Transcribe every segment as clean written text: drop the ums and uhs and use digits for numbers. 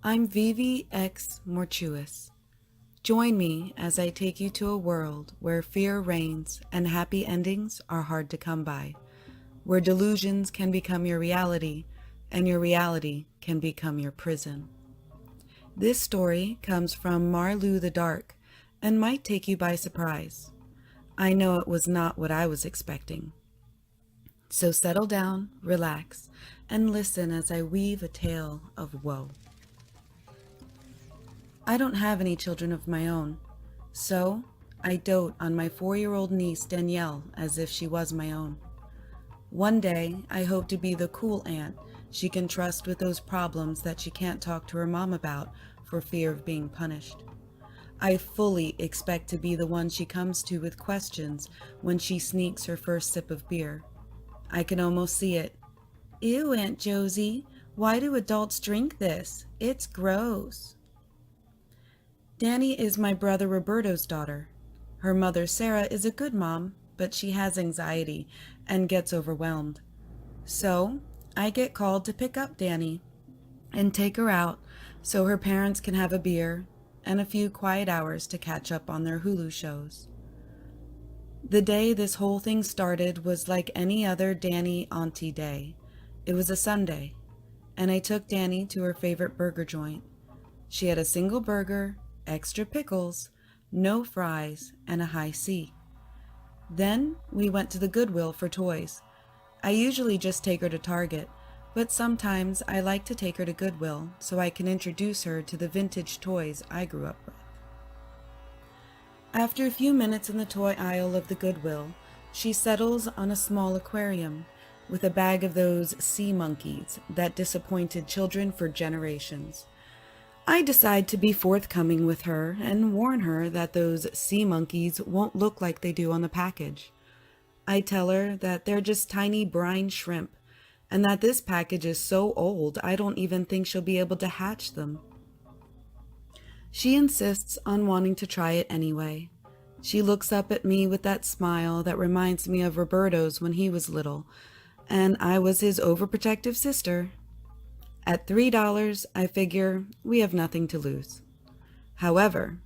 I'm Vivi X Mortuus. Join me as I take you to a world where fear reigns and happy endings are hard to come by, where delusions can become your reality and your reality can become your prison. This story comes from Marlou the Dark and might take you by surprise. I know it was not what I was expecting. So settle down, relax, and listen as I weave a tale of woe. I don't have any children of my own, so I dote on my 4-year-old niece Danielle as if she was my own. One day, I hope to be the cool aunt she can trust with those problems that she can't talk to her mom about for fear of being punished. I fully expect to be the one she comes to with questions when she sneaks her first sip of beer. I can almost see it. Ew, Aunt Josie, why do adults drink this? It's gross. Danny is my brother Roberto's daughter. Her mother Sarah is a good mom, but she has anxiety and gets overwhelmed. So I get called to pick up Danny and take her out so her parents can have a beer and a few quiet hours to catch up on their Hulu shows. The day this whole thing started was like any other Danny auntie day. It was a Sunday, and I took Danny to her favorite burger joint. She had a single burger, extra pickles, no fries, and a high C. Then we went to the Goodwill for toys. I usually just take her to Target, but sometimes I like to take her to Goodwill so I can introduce her to the vintage toys I grew up with. After a few minutes in the toy aisle of the Goodwill, she settles on a small aquarium with a bag of those sea monkeys that disappointed children for generations. I decide to be forthcoming with her and warn her that those sea monkeys won't look like they do on the package. I tell her that they're just tiny brine shrimp and that this package is so old I don't even think she'll be able to hatch them. She insists on wanting to try it anyway. She looks up at me with that smile that reminds me of Roberto's when he was little, and I was his overprotective sister. At $3, I figure we have nothing to lose. However,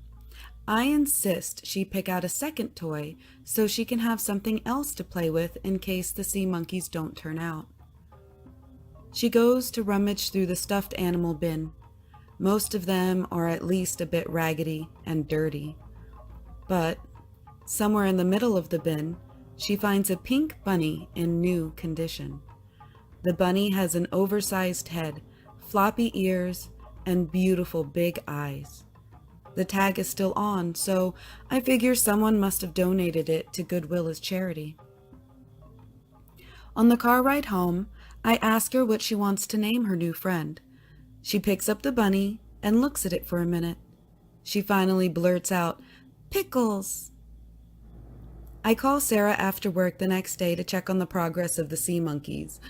I insist she pick out a second toy so she can have something else to play with in case the sea monkeys don't turn out. She goes to rummage through the stuffed animal bin. Most of them are at least a bit raggedy and dirty. But somewhere in the middle of the bin, she finds a pink bunny in new condition. The bunny has an oversized head, floppy ears, and beautiful big eyes. The tag is still on, so I figure someone must have donated it to Goodwill as charity. On the car ride home, I ask her what she wants to name her new friend. She picks up the bunny and looks at it for a minute. She finally blurts out, "Pickles." I call Sarah after work the next day to check on the progress of the sea monkeys.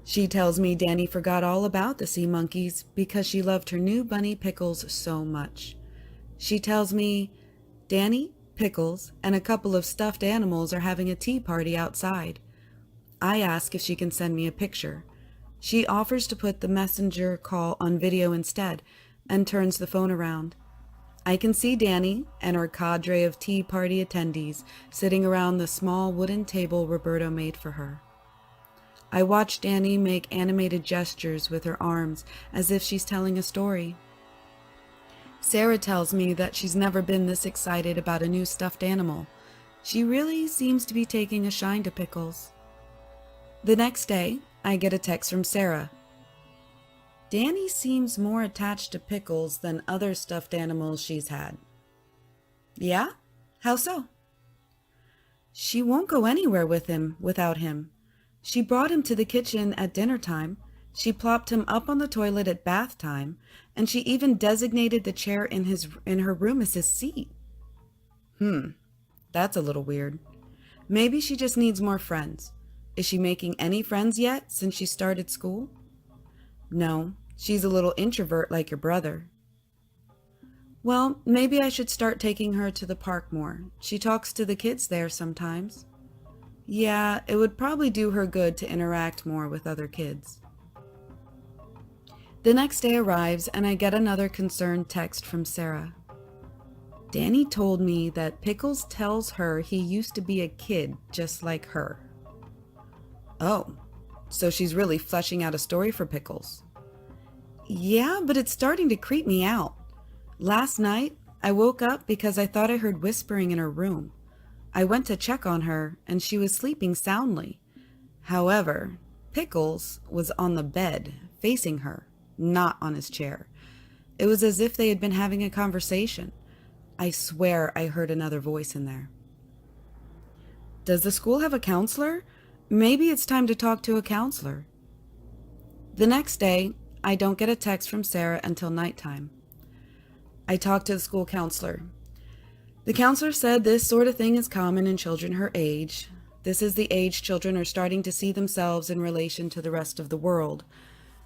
She tells me Danny forgot all about the sea monkeys because she loved her new bunny Pickles so much. She tells me Danny, Pickles, and a couple of stuffed animals are having a tea party outside. I ask if she can send me a picture. She offers to put the messenger call on video instead and turns the phone around. I can see Danny and her cadre of tea party attendees sitting around the small wooden table Roberto made for her. I watch Danny make animated gestures with her arms as if she's telling a story. Sarah tells me that she's never been this excited about a new stuffed animal. She really seems to be taking a shine to Pickles. The next day, I get a text from Sarah. Danny seems more attached to Pickles than other stuffed animals she's had. Yeah? How so? She won't go anywhere without him. She brought him to the kitchen at dinner time. She plopped him up on the toilet at bath time, and she even designated the chair in her room as his seat. That's a little weird. Maybe she just needs more friends. Is she making any friends yet since she started school? No, she's a little introvert like your brother. Well, maybe I should start taking her to the park more. She talks to the kids there sometimes. Yeah, it would probably do her good to interact more with other kids. The next day arrives and I get another concerned text from Sarah. Danny told me that Pickles tells her he used to be a kid just like her. Oh, so she's really fleshing out a story for Pickles. Yeah, but it's starting to creep me out. Last night, I woke up because I thought I heard whispering in her room. I went to check on her, and she was sleeping soundly. However, Pickles was on the bed, facing her, not on his chair. It was as if they had been having a conversation. I swear I heard another voice in there. Does the school have a counselor? Maybe it's time to talk to a counselor. The next day, I don't get a text from Sarah until nighttime. I talk to the school counselor. The counselor said this sort of thing is common in children her age. This is the age children are starting to see themselves in relation to the rest of the world.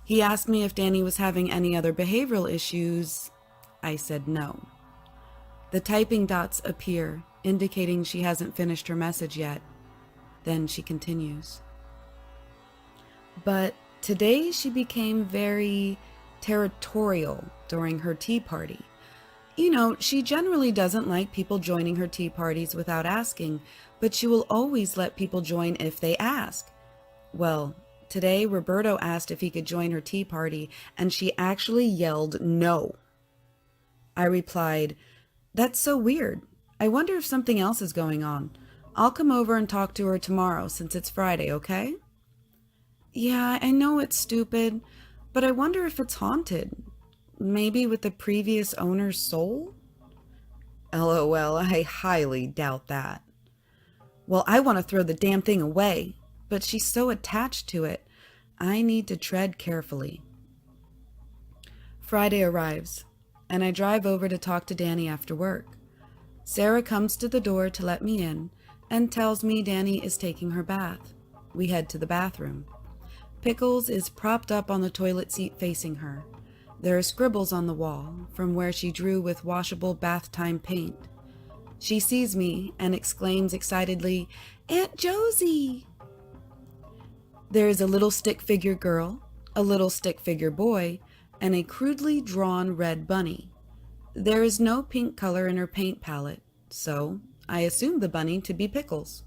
He asked me if Danny was having any other behavioral issues. I said no. The typing dots appear, indicating she hasn't finished her message yet. Then she continues. But today she became very territorial during her tea party. You know, she generally doesn't like people joining her tea parties without asking, but she will always let people join if they ask. Well, today Roberto asked if he could join her tea party, and she actually yelled no. I replied, "That's so weird. I wonder if something else is going on. I'll come over and talk to her tomorrow since it's Friday, okay?" Yeah, I know it's stupid, but I wonder if it's haunted. Maybe with the previous owner's soul? LOL, I highly doubt that. Well, I want to throw the damn thing away, but she's so attached to it. I need to tread carefully. Friday arrives, and I drive over to talk to Danny after work. Sarah comes to the door to let me in and tells me Danny is taking her bath. We head to the bathroom. Pickles is propped up on the toilet seat facing her. There are scribbles on the wall from where she drew with washable bath time paint. She sees me and exclaims excitedly, "Aunt Josie!" There is a little stick figure girl, a little stick figure boy, and a crudely drawn red bunny. There is no pink color in her paint palette, so I assume the bunny to be Pickles.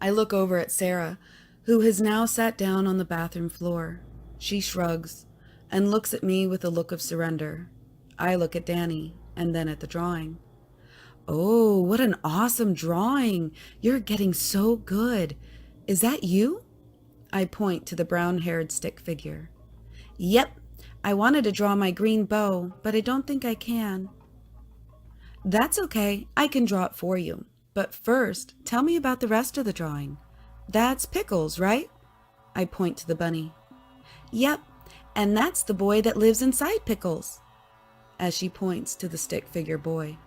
I look over at Sarah, who has now sat down on the bathroom floor. She shrugs and looks at me with a look of surrender. I look at Danny and then at the drawing. "Oh, what an awesome drawing! You're getting so good. Is that you?" I point to the brown-haired stick figure. "Yep, I wanted to draw my green bow, but I don't think I can." "That's okay, I can draw it for you. But first, tell me about the rest of the drawing. That's Pickles, right?" I point to the bunny. "Yep, and that's the boy that lives inside Pickles," as she points to the stick figure boy.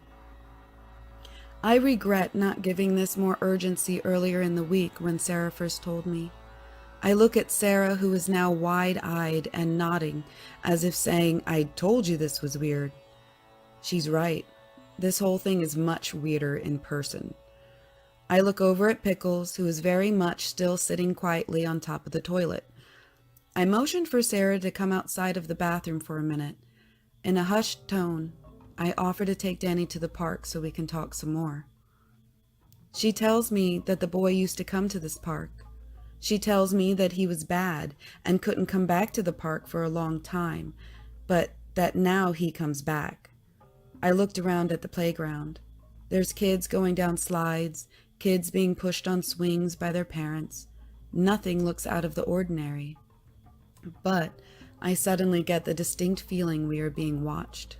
I regret not giving this more urgency earlier in the week when Sarah first told me. I look at Sarah, who is now wide-eyed and nodding, as if saying, "I told you this was weird." She's right. This whole thing is much weirder in person. I look over at Pickles, who is very much still sitting quietly on top of the toilet. I motion for Sarah to come outside of the bathroom for a minute. In a hushed tone, I offer to take Danny to the park so we can talk some more. She tells me that the boy used to come to this park. She tells me that he was bad and couldn't come back to the park for a long time, but that now he comes back. I looked around at the playground. There's kids going down slides, kids being pushed on swings by their parents. Nothing looks out of the ordinary. But I suddenly get the distinct feeling we are being watched.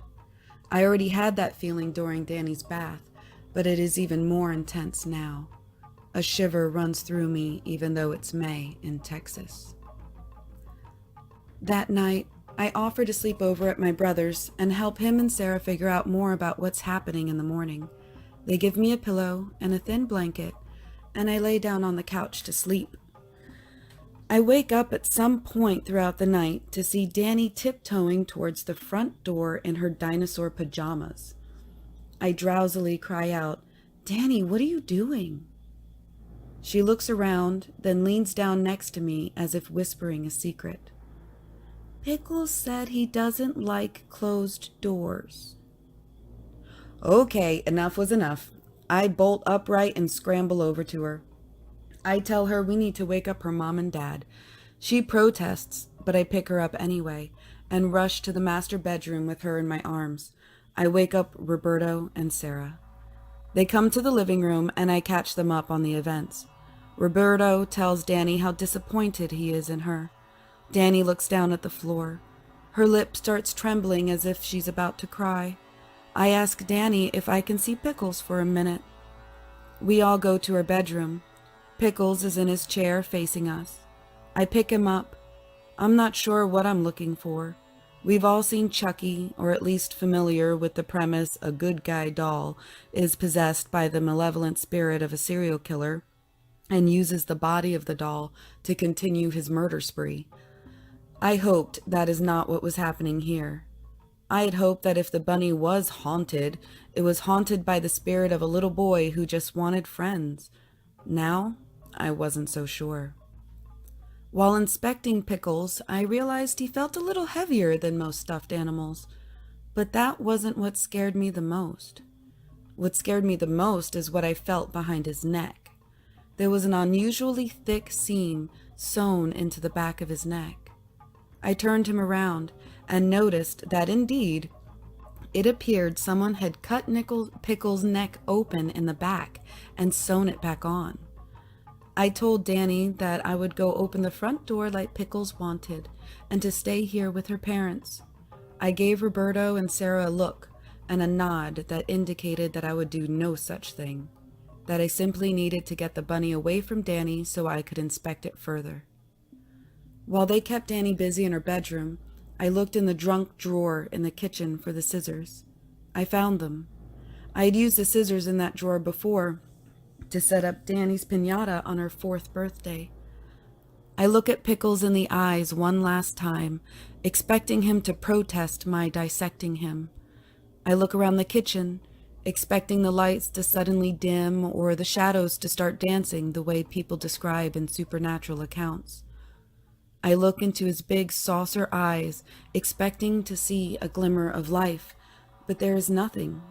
I already had that feeling during Danny's bath, but it is even more intense now. A shiver runs through me even though it's May in Texas. That night, I offer to sleep over at my brother's and help him and Sarah figure out more about what's happening in the morning. They give me a pillow and a thin blanket, and I lay down on the couch to sleep. I wake up at some point throughout the night to see Danny tiptoeing towards the front door in her dinosaur pajamas. I drowsily cry out, "Danny, what are you doing?" She looks around, then leans down next to me as if whispering a secret. Pickles said he doesn't like closed doors. Okay, enough was enough. I bolt upright and scramble over to her. I tell her we need to wake up her mom and dad. She protests, but I pick her up anyway and rush to the master bedroom with her in my arms. I wake up Roberto and Sarah. They come to the living room and I catch them up on the events. Roberto tells Danny how disappointed he is in her. Danny looks down at the floor. Her lip starts trembling as if she's about to cry. I ask Danny if I can see Pickles for a minute. We all go to her bedroom. Pickles is in his chair facing us. I pick him up. I'm not sure what I'm looking for. We've all seen Chucky, or at least familiar with the premise a good guy doll is possessed by the malevolent spirit of a serial killer and uses the body of the doll to continue his murder spree. I hoped that is not what was happening here. I had hoped that if the bunny was haunted, it was haunted by the spirit of a little boy who just wanted friends. Now, I wasn't so sure. While inspecting Pickles, I realized he felt a little heavier than most stuffed animals. But that wasn't what scared me the most. What scared me the most is what I felt behind his neck. There was an unusually thick seam sewn into the back of his neck. I turned him around and noticed that indeed, it appeared someone had cut Pickles' neck open in the back and sewn it back on. I told Danny that I would go open the front door like Pickles wanted and to stay here with her parents. I gave Roberto and Sarah a look and a nod that indicated that I would do no such thing, that I simply needed to get the bunny away from Danny so I could inspect it further. While they kept Danny busy in her bedroom, I looked in the trunk drawer in the kitchen for the scissors. I found them. I had used the scissors in that drawer before to set up Danny's piñata on her 4th birthday. I look at Pickles in the eyes one last time, expecting him to protest my dissecting him. I look around the kitchen, expecting the lights to suddenly dim or the shadows to start dancing the way people describe in supernatural accounts. I look into his big saucer eyes, expecting to see a glimmer of life, but there is nothing,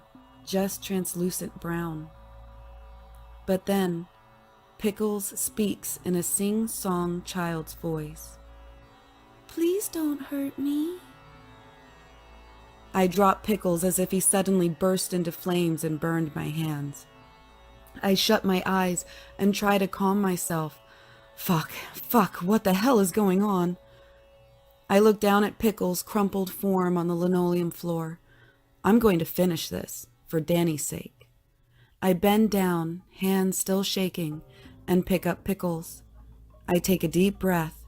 just translucent brown. But then, Pickles speaks in a sing-song child's voice. "Please don't hurt me." I dropped Pickles as if he suddenly burst into flames and burned my hands. I shut my eyes and try to calm myself. Fuck, what the hell is going on? I look down at Pickles' crumpled form on the linoleum floor. I'm going to finish this, for Danny's sake. I bend down, hands still shaking, and pick up Pickles. I take a deep breath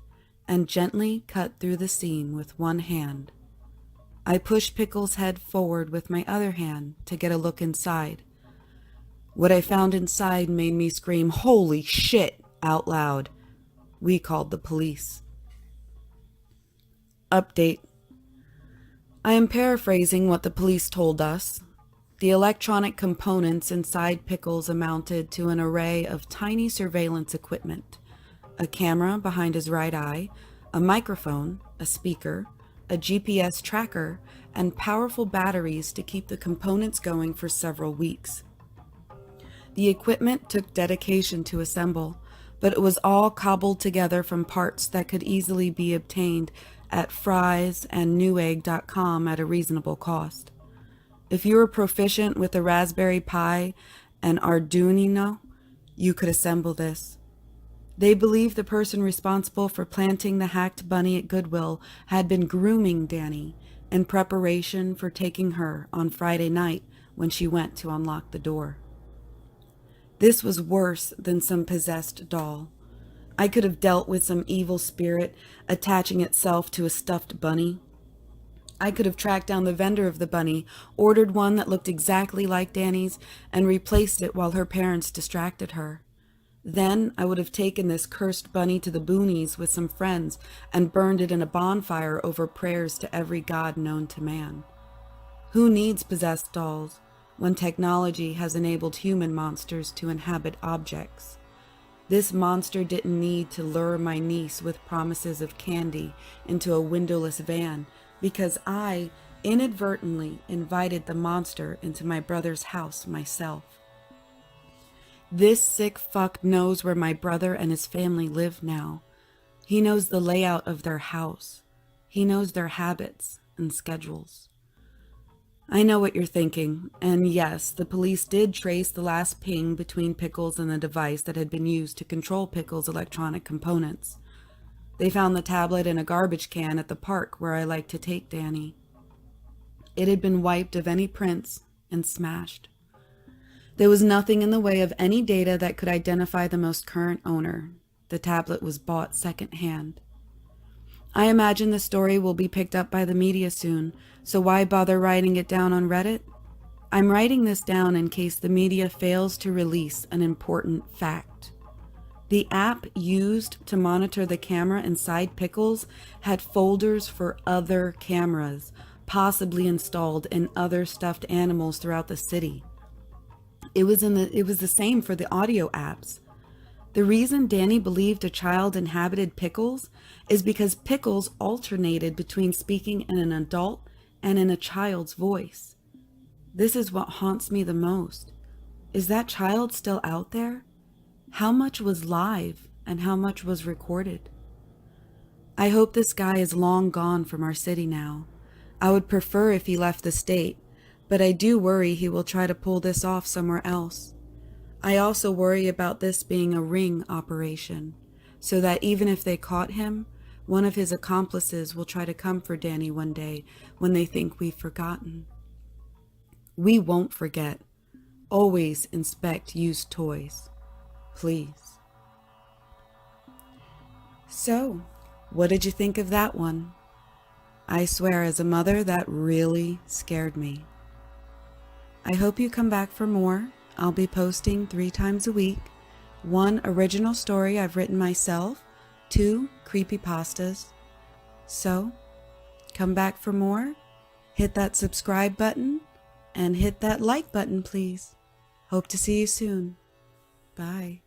and gently cut through the seam with one hand. I push Pickles' head forward with my other hand to get a look inside. What I found inside made me scream, "Holy shit!" out loud. We called the police. Update. I am paraphrasing what the police told us. The electronic components inside Pickles amounted to an array of tiny surveillance equipment: a camera behind his right eye, a microphone, a speaker, a GPS tracker, and powerful batteries to keep the components going for several weeks. The equipment took dedication to assemble, but it was all cobbled together from parts that could easily be obtained at Fry's and Newegg.com at a reasonable cost. If you were proficient with a Raspberry Pi and Arduino, you could assemble this. They believe the person responsible for planting the hacked bunny at Goodwill had been grooming Danny in preparation for taking her on Friday night when she went to unlock the door. This was worse than some possessed doll. I could have dealt with some evil spirit attaching itself to a stuffed bunny. I could have tracked down the vendor of the bunny, ordered one that looked exactly like Danny's, and replaced it while her parents distracted her. Then I would have taken this cursed bunny to the boonies with some friends and burned it in a bonfire over prayers to every god known to man. Who needs possessed dolls when technology has enabled human monsters to inhabit objects? This monster didn't need to lure my niece with promises of candy into a windowless van because I inadvertently invited the monster into my brother's house myself. This sick fuck knows where my brother and his family live now. He knows the layout of their house. He knows their habits and schedules. I know what you're thinking, and yes, the police did trace the last ping between Pickles and the device that had been used to control Pickles' electronic components. They found the tablet in a garbage can at the park where I like to take Danny. It had been wiped of any prints and smashed. There was nothing in the way of any data that could identify the most current owner. The tablet was bought secondhand. I imagine the story will be picked up by the media soon, so why bother writing it down on Reddit? I'm writing this down in case the media fails to release an important fact. The app used to monitor the camera inside Pickles had folders for other cameras, possibly installed in other stuffed animals throughout the city. It was the same for the audio apps. The reason Danny believed a child inhabited Pickles is because Pickles alternated between speaking in an adult and in a child's voice. This is what haunts me the most. Is that child still out there? How much was live and how much was recorded? I hope this guy is long gone from our city now. I would prefer if he left the state, but I do worry he will try to pull this off somewhere else. I also worry about this being a ring operation, so that even if they caught him, one of his accomplices will try to come for Danny one day when they think we've forgotten. We won't forget. Always inspect used toys. Please. So, what did you think of that one? I swear, as a mother, that really scared me. I hope you come back for more. I'll be posting 3 times a week. 1 original story I've written myself, 2 creepypastas. So, come back for more. Hit that subscribe button and hit that like button, please. Hope to see you soon. Bye.